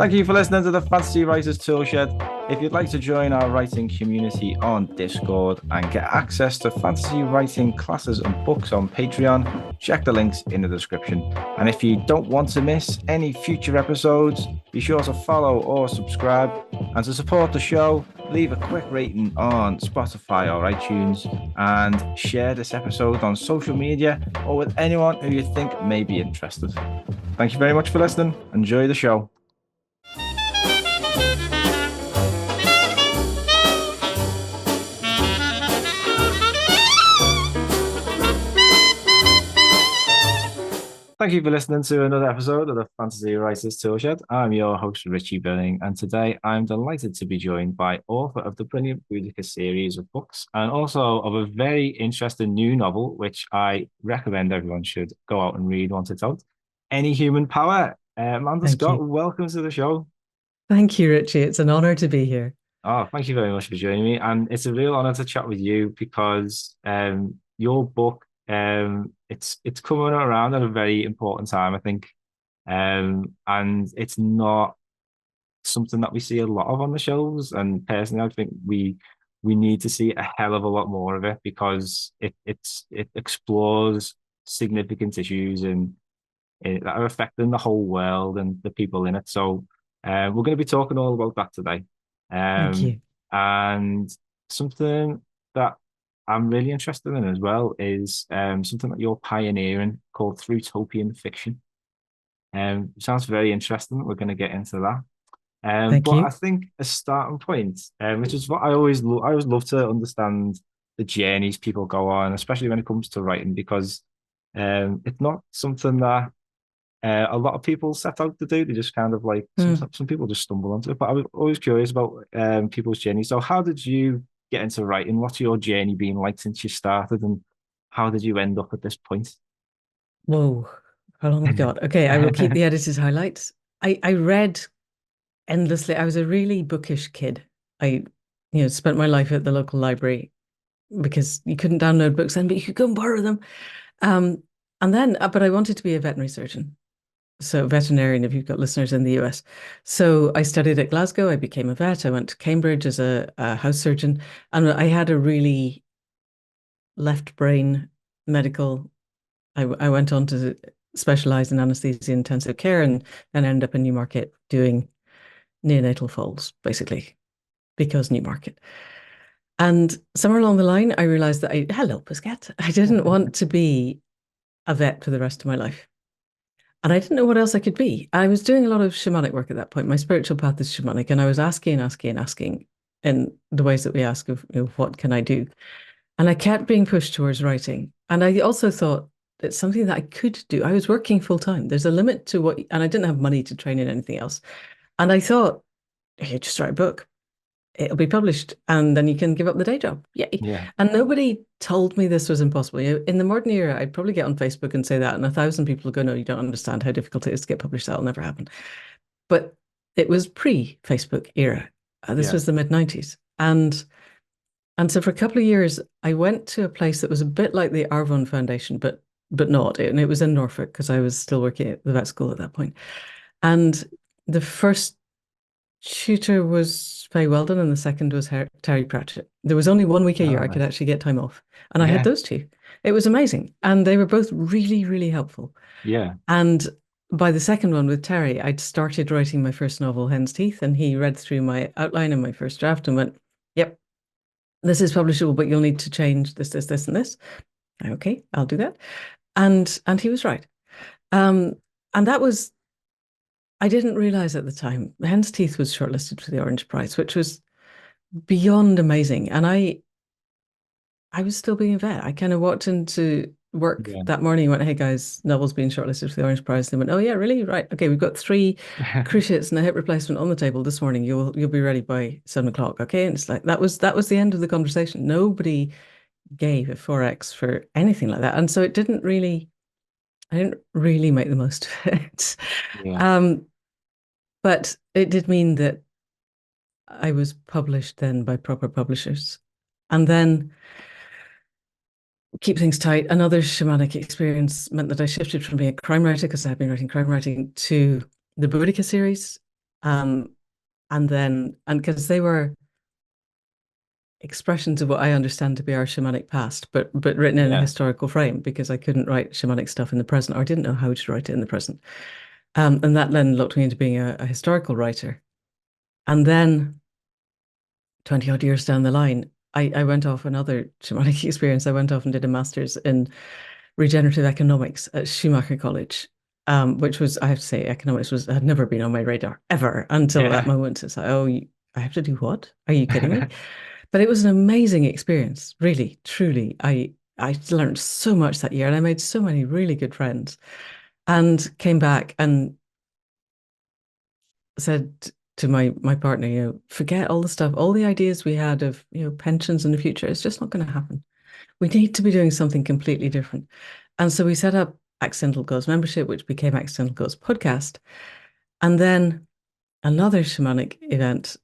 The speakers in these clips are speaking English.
Thank you for listening to the Fantasy Writers Toolshed. If you'd like to join our writing community on Discord and get access to fantasy writing classes and books on Patreon, check the links in the description. And if you don't want to miss any future episodes, be sure to follow or subscribe. And to support the show, leave a quick rating on Spotify or iTunes and share this episode on social media or with anyone who you think may be interested. Thank you very much for listening. Enjoy the show. Thank you for listening to another episode of the Fantasy Writers Toolshed. I'm your host, Richie Billing, and today I'm delighted to be joined by author of the brilliant Boudica series of books and also of a very interesting new novel, which I recommend everyone should go out and read once it's out. Any Human Power. Manda Scott, welcome to the show. Thank you, Richie. It's an honor to be here. Oh, thank you very much for joining me. And it's a real honor to chat with you because your book, it's coming around at a very important time, I think. And it's not something that we see a lot of on the shelves. And personally, I think we need to see a hell of a lot more of it because it explores significant issues and that are affecting the whole world and the people in it. So we're going to be talking all about that today. Thank you. And something that I'm really interested in as well is something that you're pioneering called Thrutopian fiction. Sounds very interesting. We're going to get into that. Thank But you. I think a starting point, which is what I always love to understand the journeys people go on, especially when it comes to writing, because it's not something that a lot of people set out to do. They just kind of like some people just stumble onto it. But I was always curious about people's journey. So how did you get into writing? What's your journey been like since you started, and how did you end up at this point? Whoa, how long have we got? Okay, I will keep the editor's highlights. I read endlessly. I was a really bookish kid. I, spent my life at the local library because you couldn't download books then, but you could go and borrow them. And then, but I wanted to be a veterinary surgeon. So veterinarian, if you've got listeners in the US. So I studied at Glasgow. I became a vet. I went to Cambridge as a house surgeon. And I had a really left brain medical. I went on to specialize in anesthesia intensive care and then ended up in Newmarket doing neonatal folds, basically, because Newmarket. And somewhere along the line, I realized that hello, Puscat, I didn't want to be a vet for the rest of my life. And I didn't know what else I could be. I was doing a lot of shamanic work at that point. My spiritual path is shamanic. And I was asking in the ways that we ask of, what can I do? And I kept being pushed towards writing. And I also thought it's something that I could do. I was working full time. There's a limit to and I didn't have money to train in anything else. And I thought, hey, just write a book. It'll be published and then you can give up the day job. Yay. Yeah. And nobody told me this was impossible. In the modern era, I'd probably get on Facebook and say that, and 1,000 people would go, no, you don't understand how difficult it is to get published. That'll never happen. But it was pre-Facebook era. This was the mid-90s. And so for a couple of years, I went to a place that was a bit like the Arvon Foundation, but not. And it was in Norfolk because I was still working at the vet school at that point. And the first tutor was Faye Weldon and the second was Terry Pratchett. There was only 1 week a year I could actually get time off. And I had those two. It was amazing. And they were both really, really helpful. Yeah. And by the second one with Terry, I'd started writing my first novel, Hen's Teeth, and he read through my outline and my first draft and went, yep, this is publishable, but you'll need to change this, this, this, and this. Okay, I'll do that. And he was right. And that was, I didn't realize at the time, Hen's Teeth was shortlisted for the Orange Prize, which was beyond amazing. And I was still being a vet. I kind of walked into work that morning and went, hey guys, novel's being shortlisted for the Orange Prize. And they went, oh yeah, really? Right. Okay, we've got 3 cruciates and a hip replacement on the table this morning. You'll be ready by 7 o'clock. Okay. And it's like that was the end of the conversation. Nobody gave a 4X for anything like that. And so I didn't really make the most of it. Yeah. But it did mean that I was published then by proper publishers. And then keep things tight. Another shamanic experience meant that I shifted from being a crime writer, because I had been writing crime writing, to the Boudica series. Um, and because they were expressions of what I understand to be our shamanic past, but written in a Yeah. historical frame because I couldn't write shamanic stuff in the present, or I didn't know how to write it in the present. And that then locked me into being a historical writer. And then 20 odd years down the line, I went off another shamanic experience. I went off and did a master's in regenerative economics at Schumacher College, which was, I have to say, economics was had never been on my radar ever until that Yeah. moment. It's like, oh, I have to do what? Are you kidding me? But it was an amazing experience, really, truly. I learned so much that year, and I made so many really good friends, and came back and said to my partner, forget all the stuff, all the ideas we had of, pensions in the future. It's just not going to happen. We need to be doing something completely different. And so we set up Accidental Goals Membership, which became Accidental Goals Podcast. And then another shamanic event.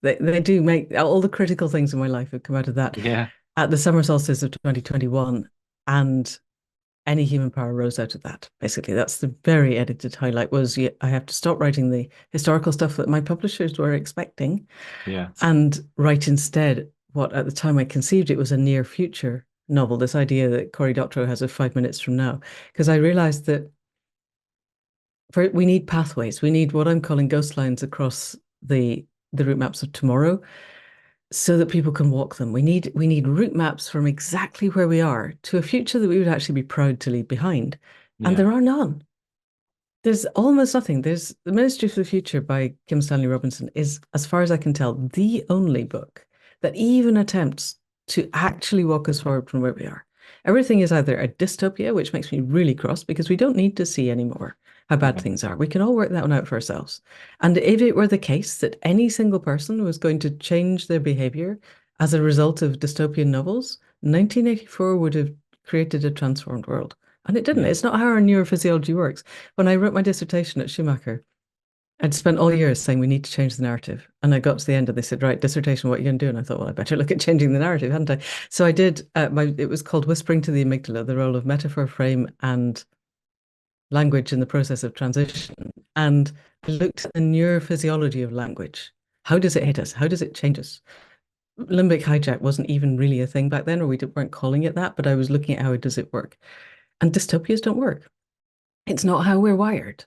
They do make all the critical things in my life have come out of that Yeah. at the summer solstice of 2021. And any human power rose out of that. Basically, that's the very edited highlight was I have to stop writing the historical stuff that my publishers were expecting Yeah. and write instead what at the time I conceived it was a near future novel, this idea that Cory Doctorow has of 5 minutes from now. Because I realized that we need pathways. We need what I'm calling ghost lines across the route maps of tomorrow so that people can walk them. We need route maps from exactly where we are to a future that we would actually be proud to leave behind. And Yeah. there are none. There's almost nothing. There's The Ministry for the Future by Kim Stanley Robinson is, as far as I can tell, the only book that even attempts to actually walk us forward from where we are. Everything is either a dystopia, which makes me really cross because we don't need to see anymore how bad Yeah. things are. We can all work that one out for ourselves. And if it were the case that any single person was going to change their behavior as a result of dystopian novels, 1984 would have created a transformed world. And it didn't. Yeah. It's not how our neurophysiology works. When I wrote my dissertation at Schumacher, I'd spent all years saying we need to change the narrative. And I got to the end and they said, right, dissertation, what are you going to do? And I thought, well, I better look at changing the narrative, hadn't I? So I did, it was called Whispering to the Amygdala, the role of metaphor, frame, and language in the process of transition. And I looked at the neurophysiology of language. How does it hit us? How does it change us? Limbic hijack wasn't even really a thing back then, or weren't calling it that, but I was looking at how does it work. And dystopias don't work. It's not how we're wired.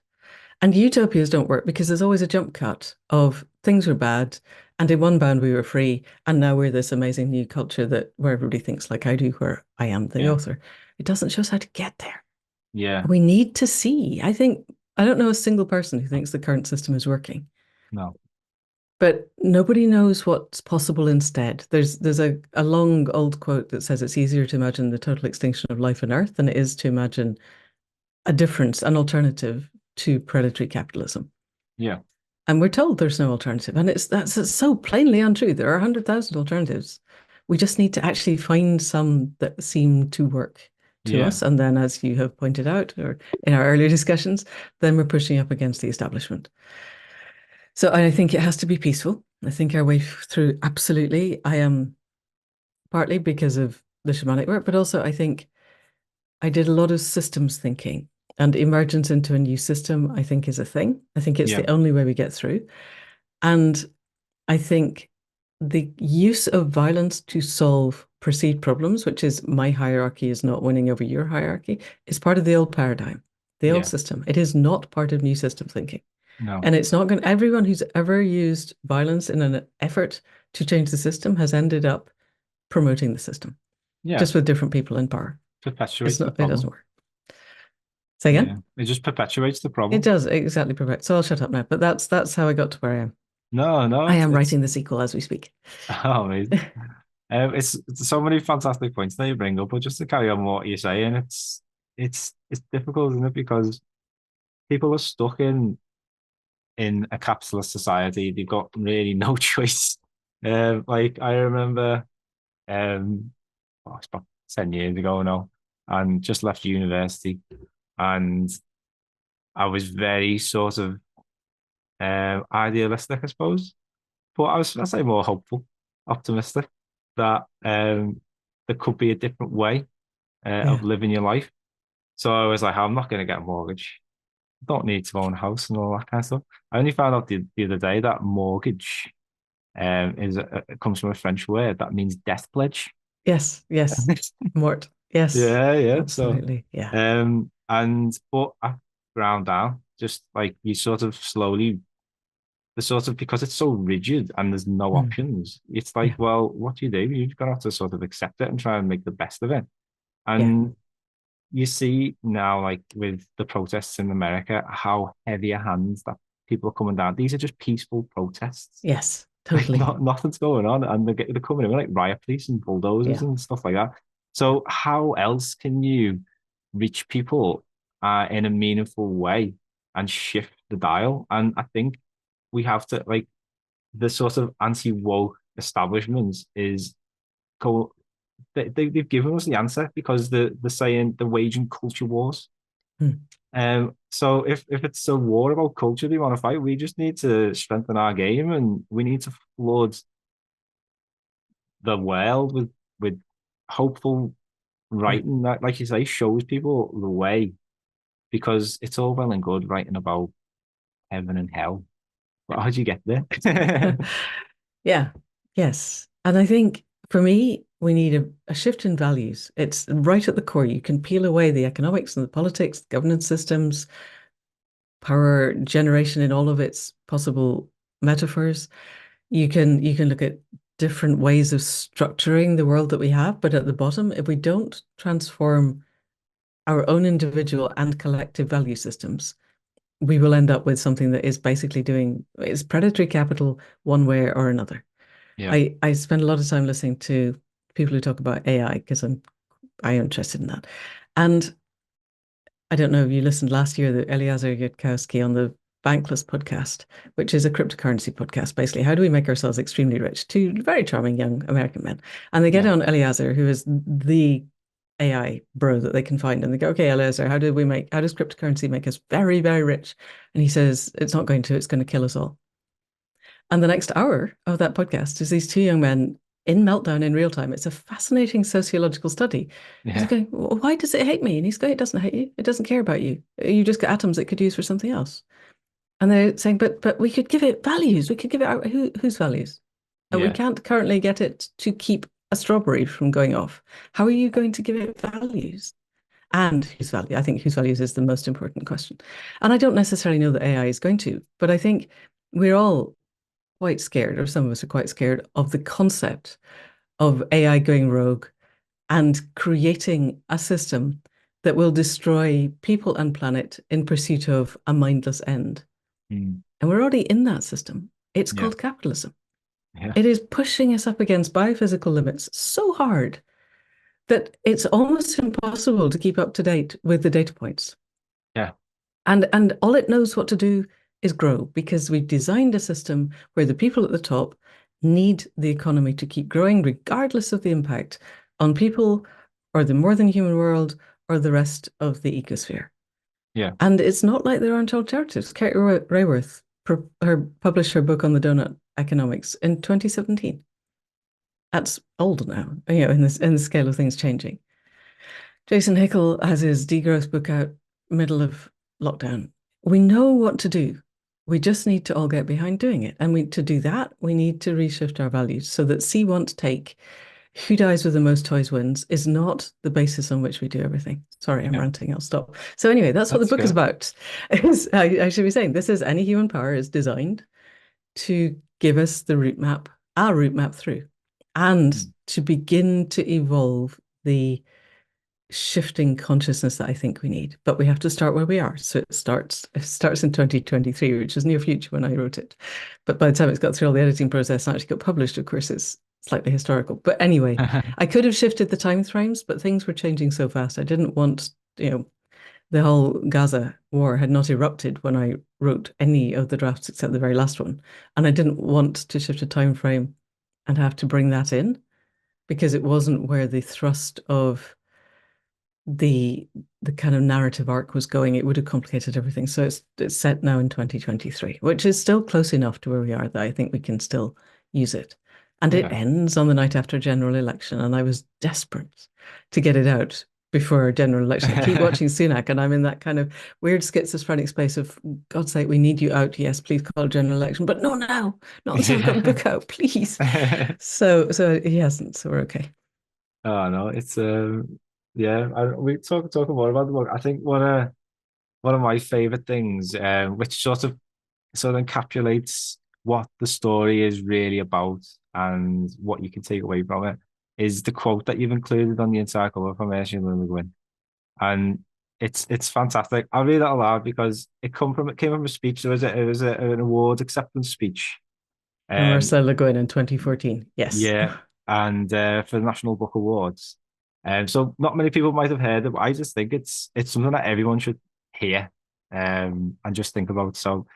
And utopias don't work because there's always a jump cut of things were bad, and in one bound we were free, and now we're this amazing new culture that where everybody thinks like I do, where I am the Yeah. author. It doesn't show us how to get there. Yeah. We need to see. I don't know a single person who thinks the current system is working, No. but nobody knows what's possible instead. There's a long old quote that says it's easier to imagine the total extinction of life on Earth than it is to imagine a difference, an alternative to predatory capitalism. Yeah. And we're told there's no alternative. And that's so plainly untrue. There are 100,000 alternatives. We just need to actually find some that seem to work to Yeah. us. And then, as you have pointed out, or in our earlier discussions, then we're pushing up against the establishment. So I think it has to be peaceful. I think our way through, absolutely. I am partly because of the shamanic work, but also I think I did a lot of systems thinking, and emergence into a new system, I think, is a thing. I think it's Yeah. the only way we get through. And I think the use of violence to solve perceived problems, which is my hierarchy is not winning over your hierarchy, is part of the old paradigm, the old Yeah. system. It is not part of new system thinking. No. And it's not going everyone who's ever used violence in an effort to change the system has ended up promoting the system, Yeah. just with different people in power. Perpetuates the It doesn't problem. work. Say Yeah. again? It just perpetuates the It problem. does exactly perfect. So I'll shut up now. But that's how I got to where I am. No, no, I am it's writing the sequel as we speak. oh, amazing. It's so many fantastic points that you bring up, but just to carry on what you're saying, it's difficult, isn't it? Because people are stuck in a capitalist society. They've got really no choice. Like I remember, um, oh, it's about 10 years ago now, and just left university, and I was very sort of idealistic, I suppose. But I'd say more hopeful, optimistic that there could be a different way of Yeah. living your life. So I was like, I'm not going to get a mortgage. don't need to own a house and all that kind of stuff. I only found out the other day that mortgage it comes from a French word that means death pledge. Yes, yes. Mort. Yes, Yeah, yeah. So, absolutely. Yeah. and but I ground down, just like you sort of slowly, the sort of because it's so rigid and there's no Mm, options. It's like, yeah. well, what do? You've got to sort of accept it and try and make the best of it. Yeah. And you see now, like with the protests in America, how heavy a hands that people are coming down. These are just peaceful protests. Yes, Like totally. nothing's going on, and they're coming in with like riot police and bulldozers Yeah. and stuff like that. So how else can you reach people in a meaningful way and shift the dial? And I think we have to like the sort of anti-woke establishments is go. They've given us the answer because they're saying they're waging culture wars. Mm, So if it's a war about culture they want to fight, we just need to strengthen our game and we need to flood the world with hopeful yeah. writing that, like you say, shows people the way. Because it's all well and good writing about heaven and hell, but how do you get there? Yeah. Yes. And I think for me, we need a shift in values. It's right at the core. You can peel away the economics and the politics, the governance systems, power generation in all of its possible metaphors. You can look at different ways of structuring the world that we have, but at the bottom, if we don't transform our own individual and collective value systems, we will end up with something that is basically doing is predatory capital one way or another. Yeah, I spend a lot of time listening to people who talk about AI because I am interested in that. And I don't know if you listened last year to Eliezer Yudkowsky on the Bankless podcast, which is a cryptocurrency podcast. Basically, how do we make ourselves extremely rich? Two very charming young American men, and they get yeah, on Eliezer, who is the AI bro that they can find, and they go, "Okay, Eliezer, how does cryptocurrency make us very, very rich?" And he says, "It's not going to. It's going to kill us all." And the next hour of that podcast is these two young men in meltdown in real time. It's a fascinating sociological study. Because yeah, they're going, well, why does it hate me? And he's going, it doesn't hate you. It doesn't care about you. You just got atoms it could use for something else. And they're saying, but we could give it values. We could give it our, whose values? And we yeah, can't currently get it to keep a strawberry from going off. How are you going to give it values? And whose value? I think whose values is the most important question. And I don't necessarily know that AI is going to, but I think we're all quite scared, or some of us are quite scared of the concept of AI going rogue and creating a system that will destroy people and planet in pursuit of a mindless end. mm, And we're already in that system. It's yeah, called capitalism. yeah, It is pushing us up against biophysical limits so hard that it's almost impossible to keep up to date with the data points. yeah, And all it knows what to do is grow because we've designed a system where the people at the top need the economy to keep growing, regardless of the impact on people or the more than human world or the rest of the ecosphere. yeah. And it's not like there aren't alternatives. Kate Raworth published her book on the donut economics in 2017. That's old now, in the scale of things changing. Jason Hickel has his degrowth book out middle of lockdown. We know what to do. We just need to all get behind doing it. And to do that, we need to reshift our values so that see, want, take, who dies with the most toys wins is not the basis on which we do everything. Sorry, I'm Yeah. ranting. I'll stop. So anyway, that's what the That's book is good. about. I should be saying this is any human power is designed to give us the route map, our route map through, and Mm, to begin to evolve the shifting consciousness that I think we need. But we have to start where we are. So it starts in 2023, which is near future when I wrote it. But by the time it's got through all the editing process and actually got published, of course, it's slightly historical. But anyway, I could have shifted the time frames, but things were changing so fast. I didn't want, the whole Gaza war had not erupted when I wrote any of the drafts except the very last one. And I didn't want to shift a time frame and have to bring that in because it wasn't where the thrust of the kind of narrative arc was going, it would have complicated everything. So it's set now in 2023, which is still close enough to where we are that I think we can still use it. And it yeah. ends on the night after general election, and I was desperate to get it out before a general election. I keep watching Sunak, and I'm in that kind of weird schizophrenic space of God's sake, we need you out. Yes, please call a general election, but no, now, not until I've got the Yeah. book out, please. So he hasn't, so we're okay. Oh no, it's yeah. We talk more about the book. I think one of my favorite things, which sort of encapsulates what the story is really about and what you can take away from it, is the quote that you've included on the inside cover from Ursula Le Guin, and it's fantastic. I'll read it aloud because it came from a speech. It was an award acceptance speech. From Um, Ursula Le Guin in 2014. Yes. yeah, and for the National Book Awards. So not many people might have heard it, but I just think it's something that everyone should hear and just think about. So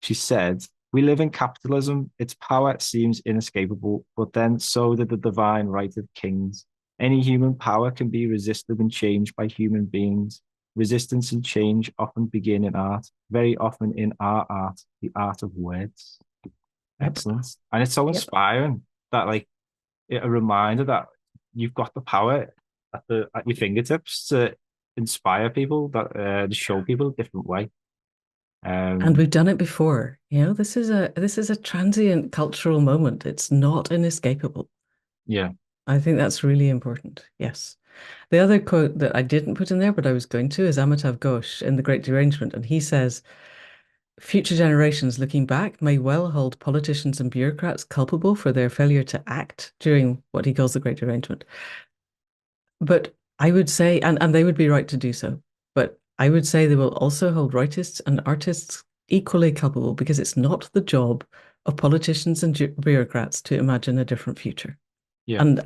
she said, "We live in capitalism. Its power seems inescapable, but then so did the divine right of kings. Any human power can be resisted and changed by human beings. Resistance and change often begin in art, very often in our art, the art of words." Yep. Excellent. And it's so Yep. inspiring that a reminder that you've got the power at your fingertips to inspire people, that to show people a different way. And Um, we've done it before. This is a transient cultural moment. It's not inescapable. yeah, I think that's really important. Yes. The other quote that I didn't put in there, but I was going to, is Amitav Ghosh in The Great Derangement. And he says, future generations looking back may well hold politicians and bureaucrats culpable for their failure to act during what he calls the Great Derangement. But I would say, and they would be right to do so, but I would say they will also hold writists and artists equally culpable because it's not the job of politicians and bureaucrats to imagine a different future. yeah, And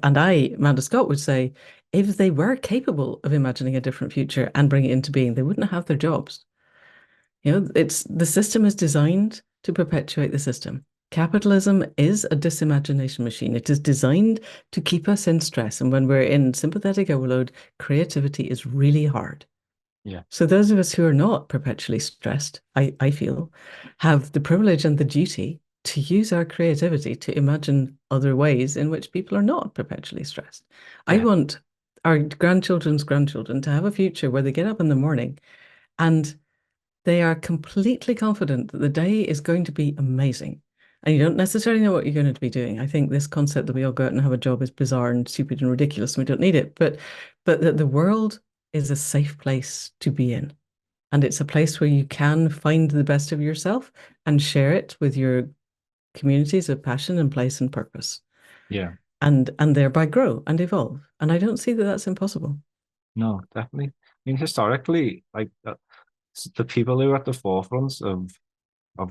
Manda Scott, would say if they were capable of imagining a different future and bringing it into being, they wouldn't have their jobs. It's the system is designed to perpetuate the system. Capitalism is a disimagination machine. It is designed to keep us in stress. And when we're in sympathetic overload, creativity is really hard. yeah, So those of us who are not perpetually stressed, I feel, have the privilege and the duty to use our creativity to imagine other ways in which people are not perpetually stressed. I yeah, want our grandchildren's grandchildren to have a future where they get up in the morning and they are completely confident that the day is going to be amazing. And you don't necessarily know what you're going to be doing. I think this concept that we all go out and have a job is bizarre and stupid and ridiculous, and we don't need it. But that the world is a safe place to be in. And it's a place where you can find the best of yourself and share it with your communities of passion and place and purpose. yeah. And thereby grow and evolve. And I don't see that that's impossible. No, definitely. I mean, historically, the people who are at the forefront of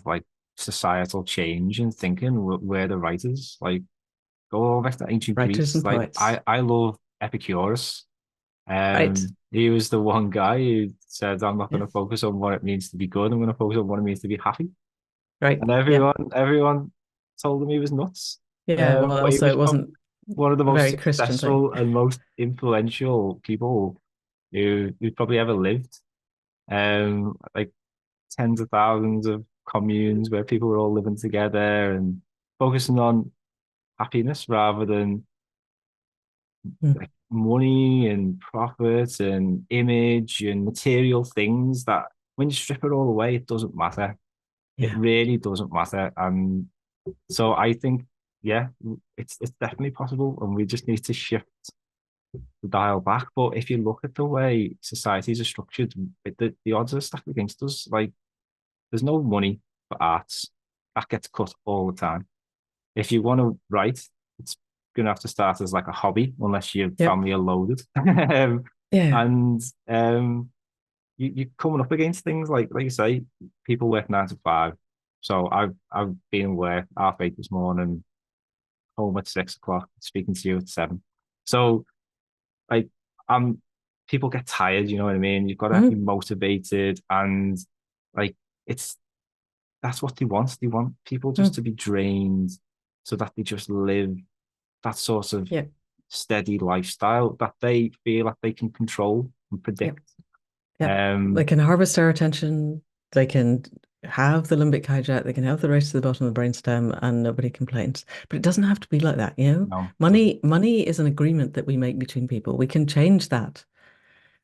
like societal change and thinking were the writers. Like, go all back to ancient Writers Greece. and Like, poets. I love Epicurus. Right. He was the one guy who said, "I'm not going to Yes. focus on what it means to be good. I'm going to focus on what it means to be happy." Right. And Yeah. everyone told him he was nuts. Yeah. Well, But he also was it probably wasn't one of the a most very Christian thing. successful and most influential people who probably ever lived. Like tens of thousands of communes where people were all living together and focusing on happiness rather than Mm. like money and profit and image and material things that when you strip it all away, it doesn't matter. It Yeah. really doesn't matter. And so I think, yeah, it's definitely possible, and we just need to shift the dial back. But if you look at the way societies are structured, the odds are stacked against us. Like, there's no money for arts. That gets cut all the time. If you want to write, it's gonna have to start as like a hobby, unless your Yep. family are loaded. um, Yeah. and you're coming up against things like you say, people work 9 to 5. So I've been in work 8:30 this morning, home at 6 o'clock, speaking to you at 7. So like I'm people get tired, you know what I mean? You've got to be Mm. motivated, and like it's that's what they want. They want people just Mm. to be drained so that they just live that sort of Yeah. steady lifestyle that they feel like they can control and Yep. predict. Yep. They Um, can harvest our attention. They can have the limbic hijack. They can have the race to the bottom of the brainstem, and nobody complains. But it doesn't have to be like that. no, it doesn't. Money is an agreement that we make between people. We can change that.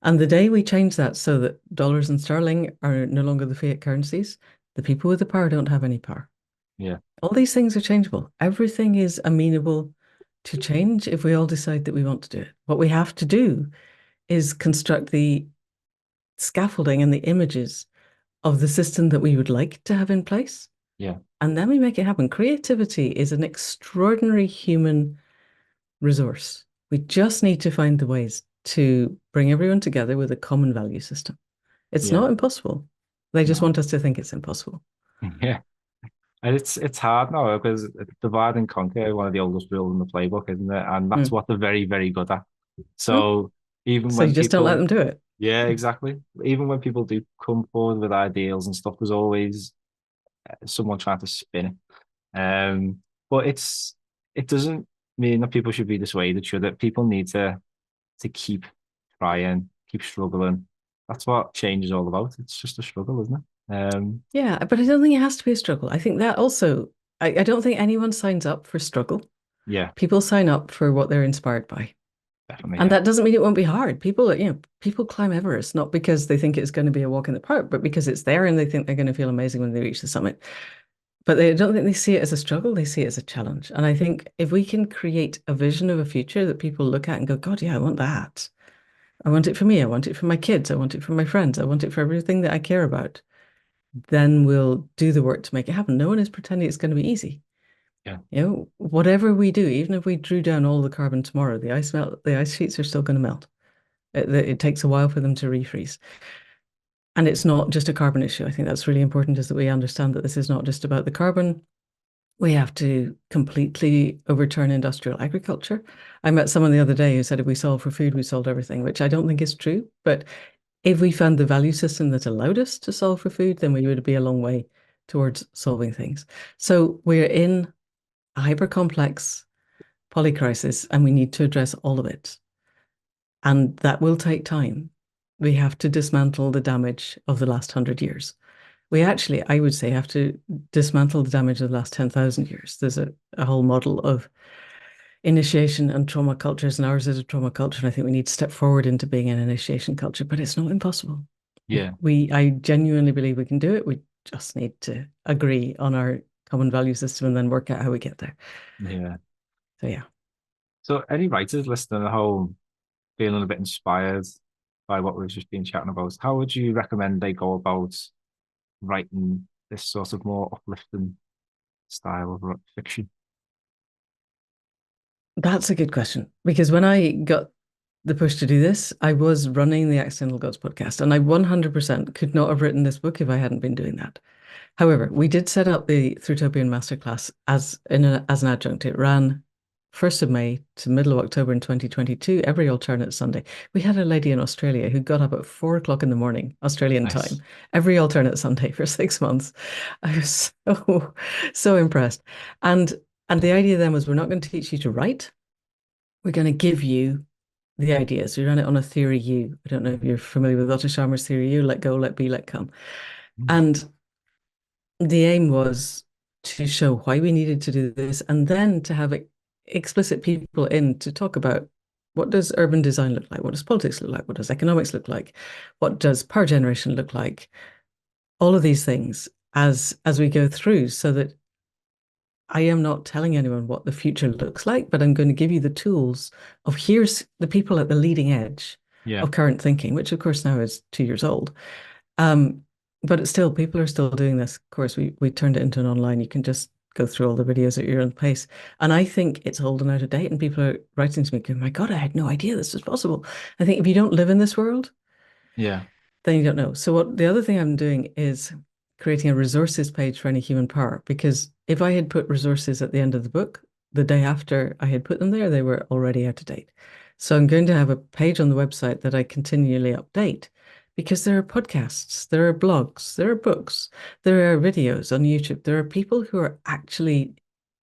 And the day we change that so that dollars and sterling are no longer the fiat currencies, the people with the power don't have any power. Yeah. All these things are changeable. Everything is amenable to change if we all decide that we want to do it. What we have to do is construct the scaffolding and the images of the system that we would like to have in place. Yeah. And then we make it happen. Creativity is an extraordinary human resource. We just need to find the ways to bring everyone together with a common value system. It's Yeah. not impossible. They just No. want us to think it's impossible. Yeah. And it's hard now because divide and conquer is one of the oldest rules in the playbook, isn't it? And that's Mm. what they're very, very good at. Mm. So even So you when just don't let them people, do it. yeah, exactly. Even when people do come forward with ideals and stuff, there's always someone trying to spin it. But it doesn't mean that people should be dissuaded, should it? People need to keep trying, keep struggling. That's what change is all about. It's just a struggle, isn't it? Yeah, but I don't think it has to be a struggle. I think that also, I don't think anyone signs up for struggle. Yeah, People sign up for what they're inspired by. definitely. And Yeah, that doesn't mean it won't be hard. People, people climb Everest, not because they think it's going to be a walk in the park, but because it's there and they think they're going to feel amazing when they reach the summit. But they don't think they see it as a struggle, they see it as a challenge. And I think if we can create a vision of a future that people look at and go, God, yeah, I want that. I want it for me. I want it for my kids. I want it for my friends. I want it for everything that I care about. Then we'll do the work to make it happen. No one is pretending it's going to be easy. yeah, Whatever we do, even if we drew down all the carbon tomorrow, the ice sheets are still going to melt. It takes a while for them to refreeze. And it's not just a carbon issue. I think that's really important is that we understand that this is not just about the carbon. We have to completely overturn industrial agriculture. I met someone the other day who said if we solve for food, we solved everything, which I don't think is true. But if we found the value system that allowed us to solve for food, then we would be a long way towards solving things. So we're in a hyper complex polycrisis and we need to address all of it. And that will take time. We have to dismantle the damage of the last 100 years. We actually, I would say, have to dismantle the damage of the last 10,000 years. There's a whole model of initiation and trauma cultures, and ours is a trauma culture. And I think we need to step forward into being an initiation culture, but it's not impossible. yeah, I genuinely believe we can do it. We just need to agree on our common value system and then work out how we get there. yeah. So yeah. So, any writers listening at home feeling a bit inspired by what we've just been chatting about, how would you recommend they go about writing this sort of more uplifting style of fiction? That's a good question because when I got the push to do this, I was running the Accidental Gods podcast, and I 100% could not have written this book if I hadn't been doing that. However, we did set up the Thrutopian masterclass as an adjunct. It ran 1st of May to middle of October in 2022, every alternate Sunday. We had a lady in Australia who got up at 4 o'clock in the morning, Australian time, Nice. every alternate Sunday for 6 months. I was so impressed. And and the idea then was we're not going to teach you to write. We're going to give you the ideas. We run it on a theory U. I don't know if you're familiar with Otto Scharmer's theory U, let go, let be, let come. And the aim was to show why we needed to do this and then to have explicit people in to talk about what does urban design look like? What does politics look like? What does economics look like? What does power generation look like? All of these things as we go through so that I am not telling anyone what the future looks like, but I'm going to give you the tools of here's the people at the leading edge Yeah, of current thinking, which of course now is 2 years old. Um, but it's still, people are still doing this. Of course, we turned it into an online. You can just go through all the videos at your own pace. And I think it's old and out of date. And people are writing to me going, my God, I had no idea this was possible. I think if you don't live in this world, yeah, then you don't know. So what the other thing I'm doing is creating a resources page for any human power, because if I had put resources at the end of the book, the day after I had put them there, they were already out of date. So I'm going to have a page on the website that I continually update because there are podcasts, there are blogs, there are books, there are videos on YouTube. There are people who are actually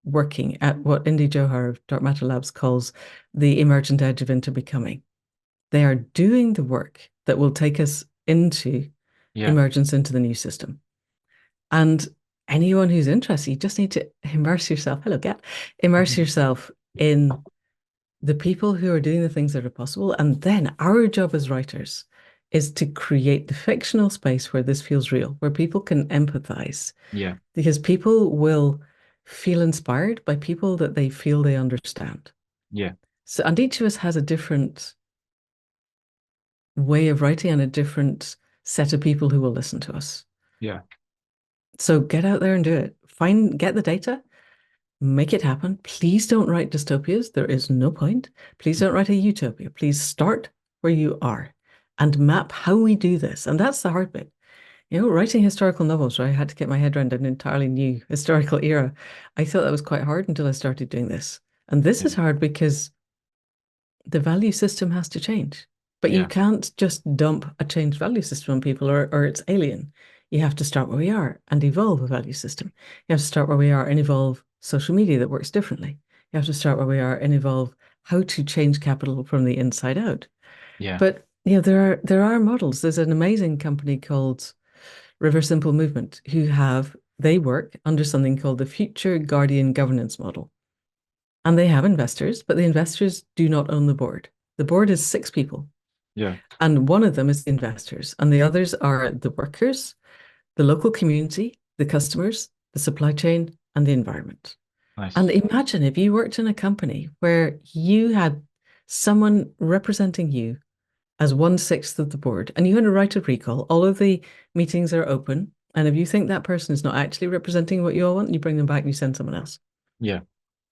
working at what Indy Johar of Dark Matter Labs calls the emergent edge of interbecoming. They are doing the work that will take us into yeah, emergence into the new system. And anyone who's interested, you just need to immerse yourself. Hello, Kat. Immerse yourself in the people who are doing the things that are possible. And then our job as writers is to create the fictional space where this feels real, where people can empathize, Yeah. because people will feel inspired by people that they feel they understand. Yeah. So, and each of us has a different way of writing and a different set of people who will listen to us. Yeah. So get out there and do it. Get the data, make it happen. Please don't write dystopias. There is no point. Please don't write a utopia. Please start where you are and map how we do this. And that's the hard bit. Writing historical novels, where I had to get my head around an entirely new historical era, I thought that was quite hard until I started doing this. And this Yeah. is hard because the value system has to change. But you Yeah. can't just dump a changed value system on people, or it's alien. You have to start where we are and evolve a value system. You have to start where we are and evolve social media that works differently. You have to start where we are and evolve how to change capital from the inside out. Yeah. But there are models. There's an amazing company called River Simple Movement they work under something called the Future Guardian Governance Model. And they have investors, but the investors do not own the board. The board is 6 people, Yeah. and one of them is the investors, and the others are the workers, the local community, the customers, the supply chain, and the environment. And Nice. imagine if you worked in a company where you had someone representing you as 1/6 of the board, and you had a right of recall. All of the meetings are open. And if you think that person is not actually representing what you all want, you bring them back and you send someone else. Yeah.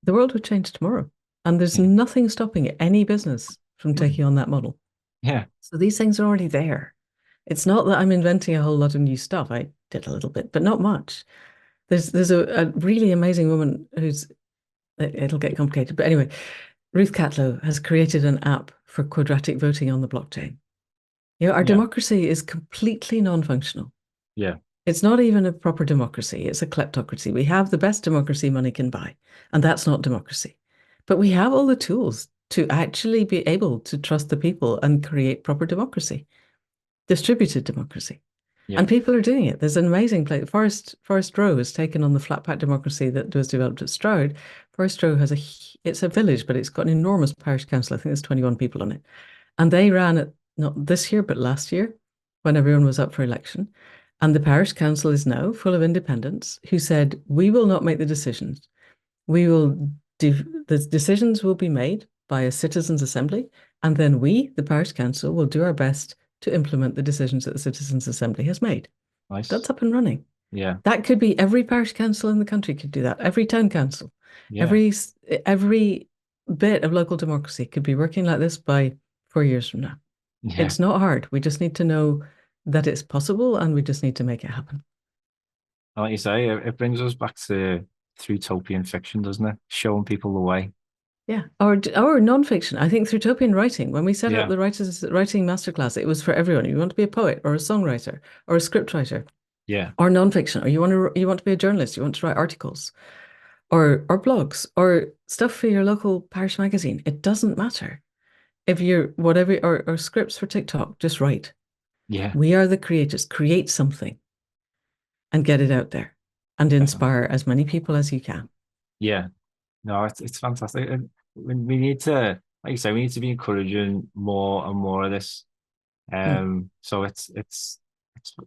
The world would change tomorrow. And there's Yeah. nothing stopping any business from taking on that model. Yeah. So these things are already there. It's not that I'm inventing a whole lot of new stuff. I did a little bit, but not much. There's a really amazing woman it'll get complicated. But anyway, Ruth Catlow has created an app for quadratic voting on the blockchain. Our Yeah. democracy is completely non-functional. Yeah. It's not even a proper democracy. It's a kleptocracy. We have the best democracy money can buy, and that's not democracy. But we have all the tools to actually be able to trust the people and create proper democracy, distributed democracy. Yeah. And people are doing it. There's an amazing place. Forest Row has taken on the flat pack democracy that was developed at Stroud. Forest Row it's a village, but it's got an enormous parish council. I think there's 21 people on it. And they ran it not this year, but last year when everyone was up for election. And the parish council is now full of independents who said, we will not make the decisions. The decisions will be made by a citizens' assembly. And then we, the parish council, will do our best to implement the decisions that the citizens' assembly has made. Nice. That's up and running. Yeah. That could be every parish council in the country could do that. Every town council, Yeah. every bit of local democracy could be working like this by 4 years from now. Yeah. It's not hard. We just need to know that it's possible, and we just need to make it happen. Like you say, it brings us back to Thrutopian fiction, doesn't it? Showing people the way. Yeah, or nonfiction. I think Thrutopian writing, when we set up Yeah. the writers writing masterclass, it was for everyone. You want to be a poet or a songwriter or a scriptwriter Yeah. or nonfiction, or you want to be a journalist, you want to write articles or blogs or stuff for your local parish magazine. It doesn't matter. If you're whatever or scripts for TikTok, just write. Yeah. We are the creators. Create something and get it out there and Definitely. inspire as many people as you can. Yeah. No, it's fantastic. And we need to, like you say, we need to be encouraging more and more of this. Mm. So it's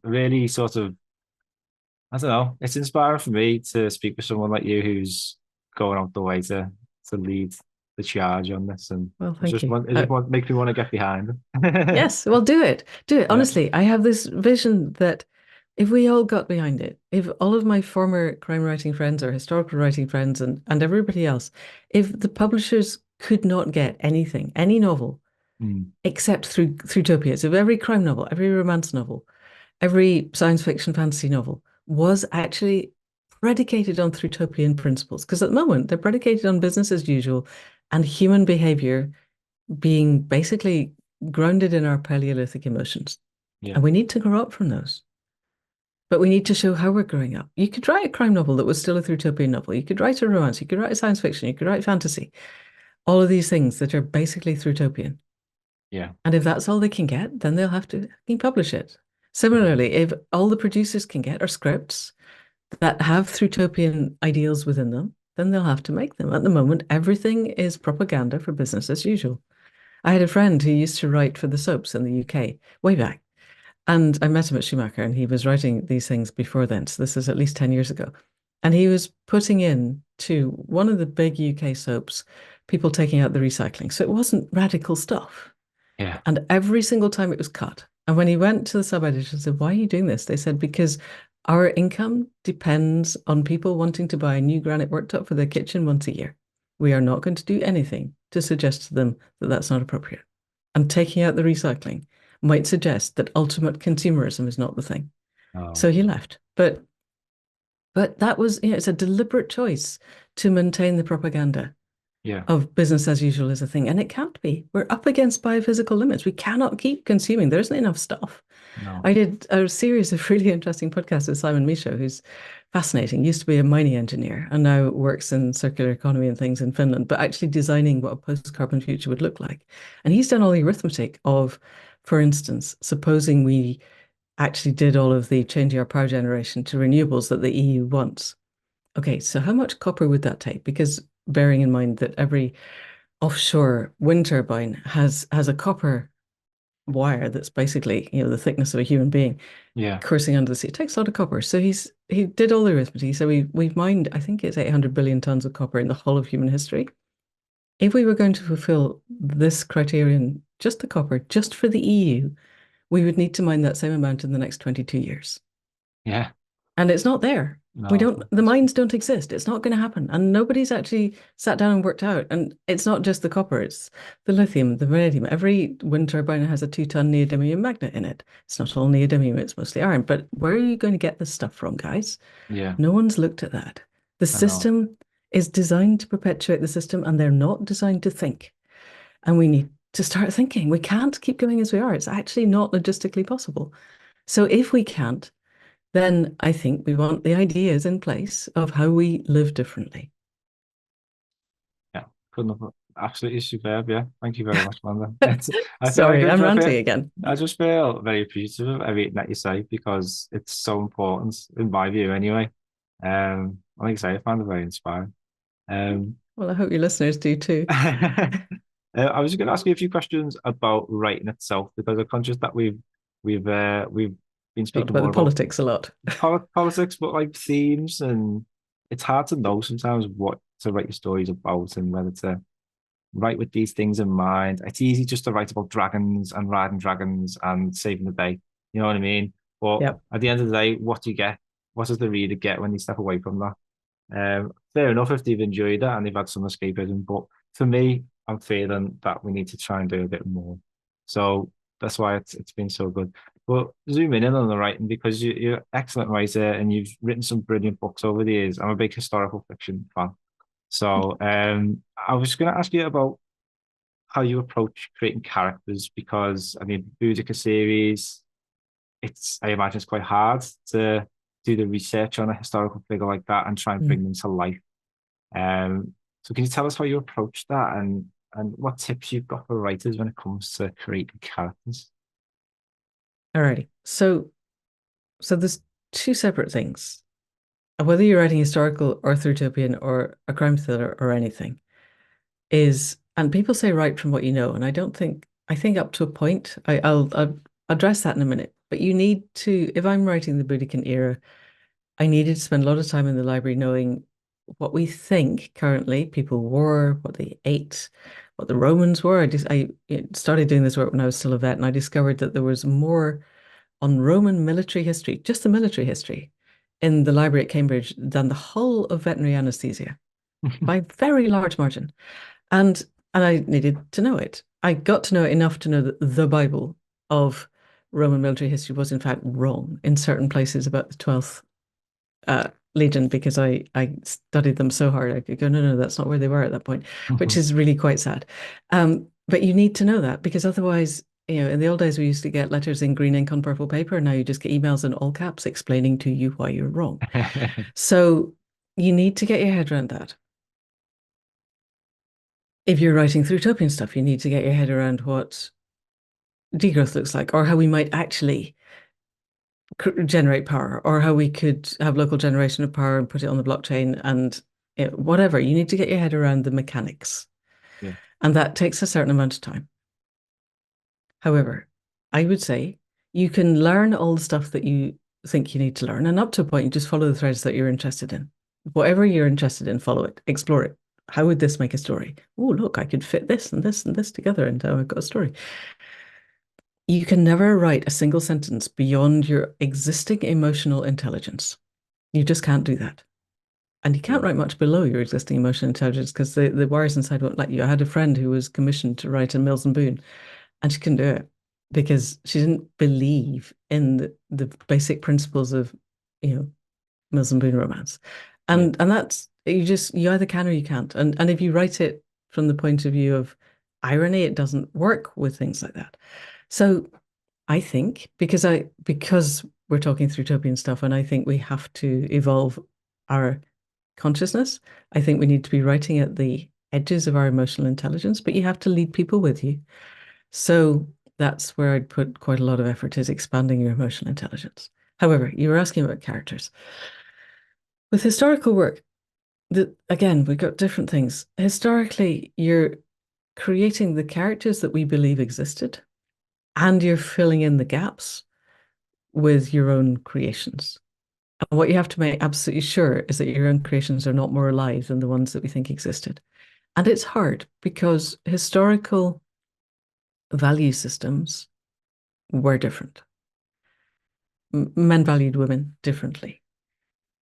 really sort of, I don't know, it's inspiring for me to speak with someone like you who's going out the way to lead the charge on this, and Well, thank you. makes me want to get behind it. Yes, well, do it. Do it. Yeah. Honestly, I have this vision that if we all got behind it, if all of my former crime writing friends or historical writing friends and everybody else, if the publishers could not get anything, any novel, Mm. except through Thrutopias, if every crime novel, every romance novel, every science fiction fantasy novel was actually predicated on Thrutopian principles, because at the moment they're predicated on business as usual and human behavior being basically grounded in our Paleolithic emotions. Yeah. And we need to grow up from those. But we need to show how we're growing up. You could write a crime novel that was still a Thrutopian novel. You could write a romance. You could write a science fiction. You could write fantasy. All of these things that are basically Thrutopian. Yeah. And if that's all they can get, then they'll have to publish it. Similarly, if all the producers can get are scripts that have Thrutopian ideals within them, then they'll have to make them. At the moment, everything is propaganda for business as usual. I had a friend who used to write for the soaps in the UK way back. And I met him at Schumacher and he was writing these things before then. So this is at least 10 years ago. And he was putting in to one of the big UK soaps, people taking out the recycling. So it wasn't radical stuff. Yeah. And every single time it was cut. And when he went to the sub-editor and said, "Why are you doing this?" They said, "Because our income depends on people wanting to buy a new granite worktop for their kitchen once a year. We are not going to do anything to suggest to them that that's not appropriate. And taking out the recycling might suggest that ultimate consumerism is not the thing." Oh, So he left. But that was, it's a deliberate choice to maintain the propaganda yeah. of business as usual as a thing. And it can't be. We're up against biophysical limits. We cannot keep consuming. There isn't enough stuff. No. I did a series of really interesting podcasts with Simon Michaud, who's fascinating. Used to be a mining engineer and now works in circular economy and things in Finland, but actually designing what a post-carbon future would look like. And he's done all the arithmetic of, for instance, supposing we actually did all of the changing our power generation to renewables that the EU wants. Okay, so how much copper would that take? Because bearing in mind that every offshore wind turbine has a copper wire that's basically, the thickness of a human being Yeah. coursing under the sea. It takes a lot of copper. So he did all the arithmetic. So we've mined, I think it's 800 billion tons of copper in the whole of human history. If we were going to fulfill this criterion, just the copper, just for the EU, we would need to mine that same amount in the next 22 years. Yeah. And it's not there. No. The mines don't exist. It's not going to happen. And nobody's actually sat down and worked out. And it's not just the copper, it's the lithium, the vanadium. Every wind turbine has a 2-ton neodymium magnet in it. It's not all neodymium, it's mostly iron. But where are you going to get this stuff from, guys? Yeah. No one's looked at that. The I know. system is designed to perpetuate the system, and they're not designed to think. And we need to start thinking. We can't keep going as we are. It's actually not logistically possible. So if we can't, then I think we want the ideas in place of how we live differently. Yeah. Couldn't have absolutely superb. Yeah. Thank you very much, Manda. It's, I feel like Sorry, I'm ranting again. I just feel very appreciative of everything that you say because it's so important in my view anyway. Like I say, I found it very inspiring. Um, Well, I hope your listeners do too. I was going to ask you a few questions about writing itself because I'm conscious that we've been Talked speaking about the more about politics a lot. politics, but like themes, and it's hard to know sometimes what to write your stories about and whether to write with these things in mind. It's easy just to write about dragons and riding dragons and saving the day. You know what I mean? But Yep. at the end of the day, what do you get? What does the reader get when they step away from that? Fair enough if they've enjoyed it and they've had some escapism, but for me, I'm feeling that we need to try and do a bit more. So that's why it's been so good. But zooming in on the writing because you're an excellent writer and you've written some brilliant books over the years. I'm a big historical fiction fan. So I was going to ask you about how you approach creating characters because I mean, Boudica series, I imagine it's quite hard to do the research on a historical figure like that and try and Mm. bring them to life. So can you tell us how you approach that and what tips you've got for writers when it comes to creating characters? Alrighty. So there's two separate things. Whether you're writing historical or Thrutopian or a crime thriller or anything and people say write from what you know, and I think up to a point, I'll address that in a minute. But you need to, if I'm writing the Boudican era, I needed to spend a lot of time in the library knowing what we think currently people wore, what they ate, what the Romans were. I started doing this work when I was still a vet, and I discovered that there was more on Roman military history, just the military history, in the library at Cambridge than the whole of veterinary anesthesia by a very large margin. And and I needed to know it. I got to know it enough to know that the Bible of Roman military history was in fact wrong in certain places about the 12th Legion because I studied them so hard. I could go, no, that's not where they were at that point, which is really quite sad. But you need to know that because otherwise, in the old days we used to get letters in green ink on purple paper, and now you just get emails in all caps explaining to you why you're wrong. So you need to get your head around that. If you're writing Thrutopian stuff, you need to get your head around what degrowth looks like, or how we might actually generate power, or how we could have local generation of power and put it on the blockchain and whatever. You need to get your head around the mechanics. Yeah. And that takes a certain amount of time. However, I would say you can learn all the stuff that you think you need to learn, and up to a point, you just follow the threads that you're interested in. Whatever you're interested in, follow it, explore it. How would this make a story? Oh, look, I could fit this and this and this together, and now I've got a story. You can never write a single sentence beyond your existing emotional intelligence. You just can't do that. And you can't Yeah. write much below your existing emotional intelligence because the wires inside won't let you. I had a friend who was commissioned to write a Mills and Boon, and she couldn't do it because she didn't believe in the basic principles of, you know, Mills and Boon romance. Yeah. And that's you either can or you can't. And if you write it from the point of view of irony, it doesn't work with things like that. So I think because we're talking through utopian stuff, and I think we have to evolve our consciousness. I think we need to be writing at the edges of our emotional intelligence, but you have to lead people with you. So that's where I'd put quite a lot of effort is expanding your emotional intelligence. However, you were asking about characters. With historical work, again, we've got different things. Historically, you're creating the characters that we believe existed, and you're filling in the gaps with your own creations. And what you have to make absolutely sure is that your own creations are not more alive than the ones that we think existed. And it's hard because historical value systems were different. Men valued women differently.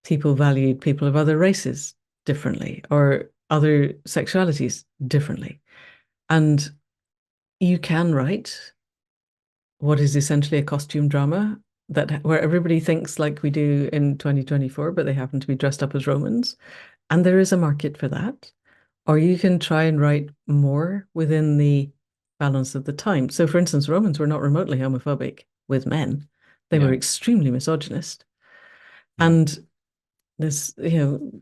People valued people of other races differently or other sexualities differently. And you can write what is essentially a costume drama that where everybody thinks like we do in 2024, but they happen to be dressed up as Romans. And there is a market for that. Or you can try and write more within the balance of the time. So, for instance, Romans were not remotely homophobic with men, they were Yeah. extremely misogynist. Yeah. And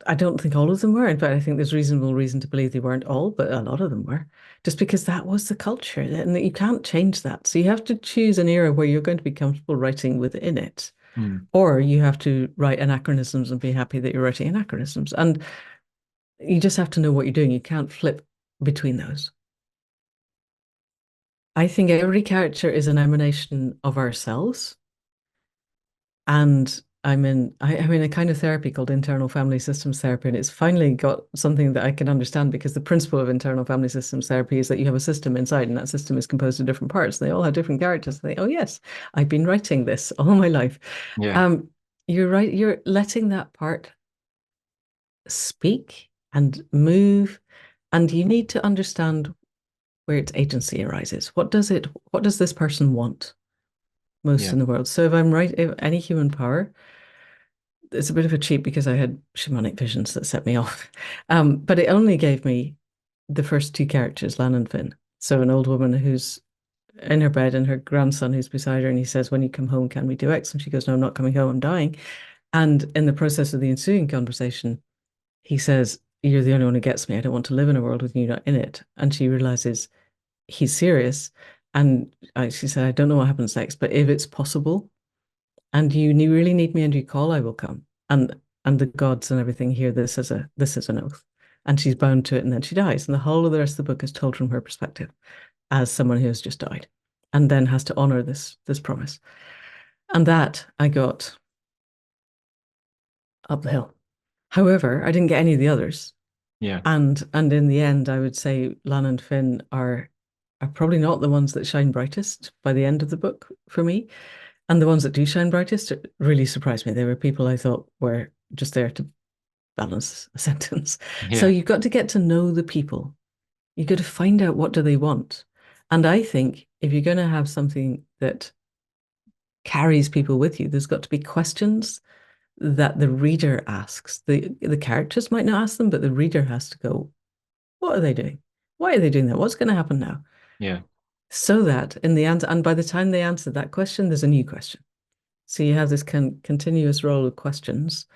I don't think all of them were. In fact, I think there's reasonable reason to believe they weren't all, but a lot of them were, just because that was the culture. And you can't change that. So you have to choose an era where you're going to be comfortable writing within it, Mm. or you have to write anachronisms and be happy that you're writing anachronisms. And you just have to know what you're doing. You can't flip between those. I think every character is an emanation of ourselves. And I'm in a kind of therapy called internal family systems therapy, and it's finally got something that I can understand because the principle of internal family systems therapy is that you have a system inside, and that system is composed of different parts. They all have different characters. They, oh yes, I've been writing this all my life. Yeah. Um, you're right, you're letting that part speak and move, and you need to understand where its agency arises. What does this person want most Yeah. in the world? So if any human power, it's a bit of a cheat because I had shamanic visions that set me off. But it only gave me the first two characters, Lan and Finn. So an old woman who's in her bed and her grandson who's beside her, and he says, "When you come home, can we do X?" And she goes, "No, I'm not coming home, I'm dying." And in the process of the ensuing conversation, he says, "You're the only one who gets me. I don't want to live in a world with you not in it." And she realizes he's serious. And she said, "I don't know what happens next, but if it's possible, and really need me and you call, I will come." And the gods and everything hear this is an oath. And she's bound to it, and then she dies. And the whole of the rest of the book is told from her perspective as someone who has just died and then has to honor this promise. And that I got up the hill. However, I didn't get any of the others. Yeah. And in the end, I would say Lan and Finn are probably not the ones that shine brightest by the end of the book for me. And the ones that do shine brightest really surprised me. They were people I thought were just there to balance a sentence. So Yeah. you've got to get to know the people. You've got to find out what do they want. And I think if you're going to have something that carries people with you, there's got to be questions that the reader asks. The characters might not ask them, but the reader has to go, what are they doing? Why are they doing that? What's going to happen now? Yeah. So that in the answer, and by the time they answer that question, there's a new question. So you have this continuous roll of questions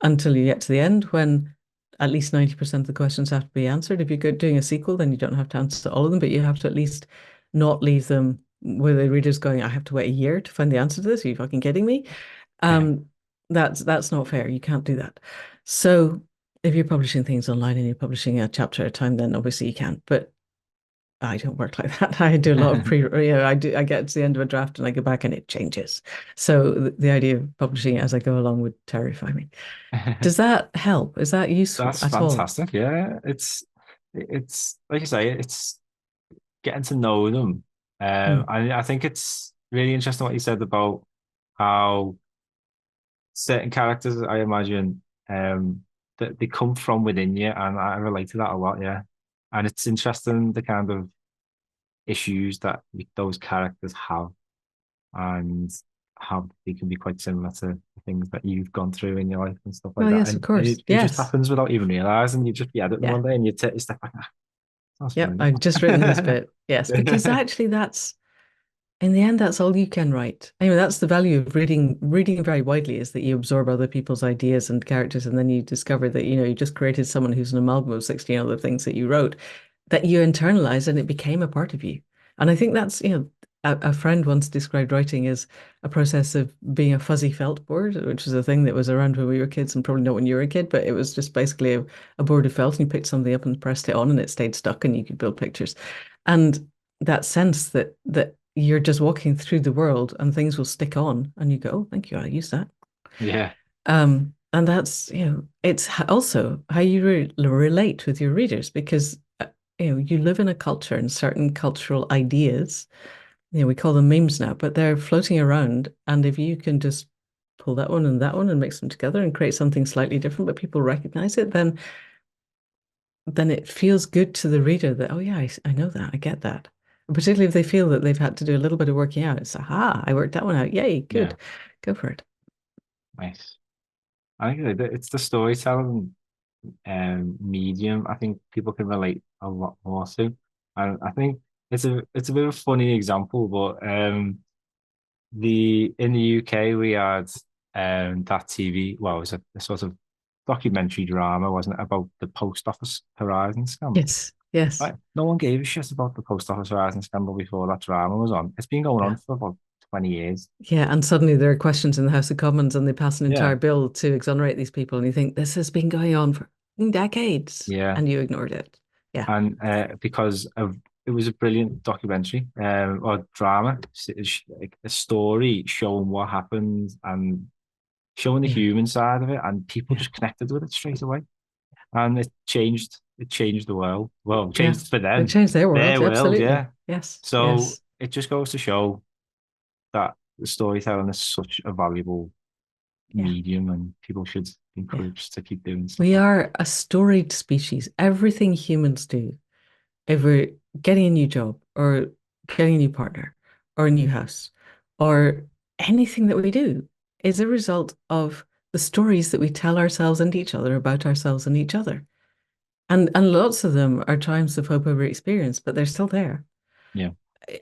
until you get to the end when at least 90% of the questions have to be answered. If you're doing a sequel, then you don't have to answer all of them, but you have to at least not leave them where the reader's going, I have to wait a year to find the answer to this. Are you fucking kidding me? Yeah. Um, that's not fair. You can't do that. So if you're publishing things online and you're publishing a chapter at a time, then obviously you can't. But I don't work like that. I do a lot of I get to the end of a draft and I go back and it changes. So the idea of publishing it as I go along would terrify me. Does that help? Is that useful That's at all? fantastic. Yeah, it's like you say, it's getting to know them. Mm. I think it's really interesting what you said about how certain characters, I imagine, that they come from within you, and I relate to that a lot. Yeah, and it's interesting the kind of issues that those characters have, and how they can be quite similar to the things that you've gone through in your life and stuff like Well, that. yes, of And course. it just Yes. happens without even realizing. You just be editing Yeah. one day and you take a step back. Ah, that's Yep. funny. I've just written this bit. Yes, because actually that's in the end, that's all you can write. Anyway, that's the value of reading very widely is that you absorb other people's ideas and characters, and then you discover that, you just created someone who's an amalgam of 16 other things that you wrote that you internalized and it became a part of you. And I think that's, a friend once described writing as a process of being a fuzzy felt board, which is a thing that was around when we were kids and probably not when you were a kid, but it was just basically a board of felt and you picked something up and pressed it on and it stayed stuck and you could build pictures. And that sense that you're just walking through the world and things will stick on and you go, oh, thank you, I use that. Yeah, And that's, it's also how you relate with your readers because, you live in a culture and certain cultural ideas, we call them memes now, but they're floating around. And if you can just pull that one and mix them together and create something slightly different, but people recognize it, then it feels good to the reader that, oh yeah, I know that, I get that. And particularly if they feel that they've had to do a little bit of working out. It's, aha, I worked that one out. Yay, yeah, good. Go for it. nice. I think it's the storytelling medium. I think people can relate a lot more to, and I think it's a bit of a funny example, but the in the UK we had that TV. Well, it was a sort of documentary drama, wasn't it, about the post office horizon scandal? Yes, yes. Right? No one gave a shit about the post office horizon scandal before that drama was on. It's been going on Yeah. for about 20 years. Yeah, and suddenly there are questions in the House of Commons and they pass an entire Yeah, bill to exonerate these people, and you think this has been going on for decades, yeah. and you ignored it. Yeah, And because of it was a brilliant documentary or drama, like a story showing what happened and showing the yeah, human side of it, and people yeah, just connected with it straight away, and it changed the world. Well, it yeah. changed for It them, changed their world, their world, absolutely. yeah. Yes, So yes, it just goes to show that the storytelling is such a valuable yeah, medium, and people should be yeah. encouraged to keep doing stuff We like are a storied species. Everything humans do, if we're getting a new job or getting a new partner or a new house or anything that we do, is a result of the stories that we tell ourselves and each other about ourselves and each other. And lots of them are times of hope over experience, but they're still there. that. Yeah,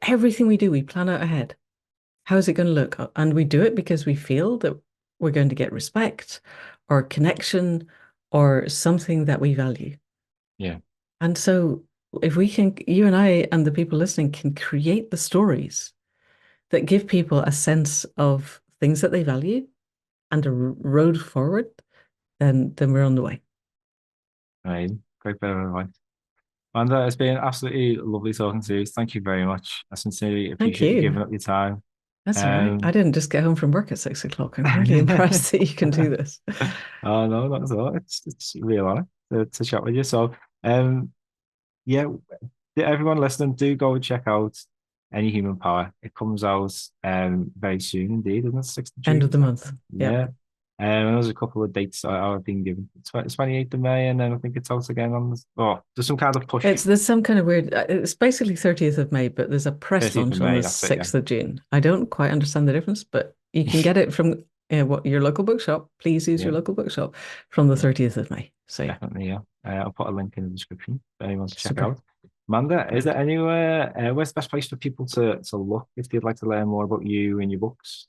Everything we do, we plan out ahead. How is it going to look? And we do it because we feel that we're going to get respect or connection or something that we value. yeah, And so if we can, you and I and the people listening can create the stories that give people a sense of things that they value and a road forward, then we're on the way. amazing. Great bit of advice. Manda, it's been absolutely lovely talking to you. Thank you very much. I sincerely Thank appreciate you you. giving up your time. That's all right. I Um, didn't just get home from work at 6 o'clock. I'm really impressed that you can do this. oh no, not at all. It's a real honor to chat with you. So, um, yeah, everyone listening, do go and check out Any Human Power. It comes out very soon indeed, isn't it? 6th of End June, of is the that? month. Yeah. Yep. And there's a couple of dates I've been given. 28th of May, and then I think it's out again on there's some kind of push. There's some kind of weird, it's basically 30th of May, but there's a press 30th of launch on May, the that's it, yeah. 6th of June. I don't quite understand the difference, but you can get it from what your local bookshop. Please use Yeah, your local bookshop from the yeah. 30th of May. So yeah, Definitely, yeah. I'll put a link in the description for anyone to check super. out. Amanda, is there Perfect. anywhere, where's the best place for people to look if they'd like to learn more about you and your books?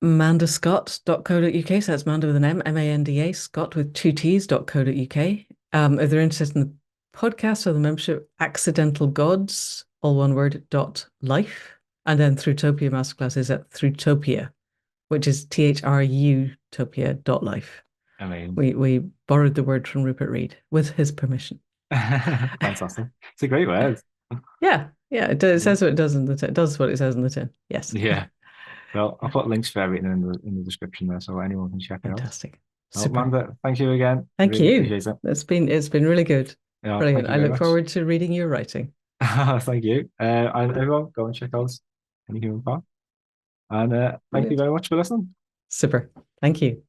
Mandascott.co.uk. So that's Manda with an M, M-A-N-D-A, Scott with two T's.co.uk. If they're interested in the podcast or the membership, Accidental Gods, all one word, dot life. And then Thrutopia Masterclass is at Thrutopia, which is Thrutopia dot life. I mean, We borrowed the word from Rupert Reed with his permission. fantastic. It's a great word. Yeah, yeah, it does. It says what it does in the tin. It does what it says in the tin. Yes. Yeah. Well, I'll put links for everything in the description there so anyone can check it out. Fantastic. Well, Super. Amanda, thank you again. Thank Really you. appreciate it. It's been really good. Yeah, thank Brilliant. you I very look much. forward to reading your writing. Thank you. And everyone, go and check out Any Human Part. And thank you Brilliant. very much for listening. Super. Thank you.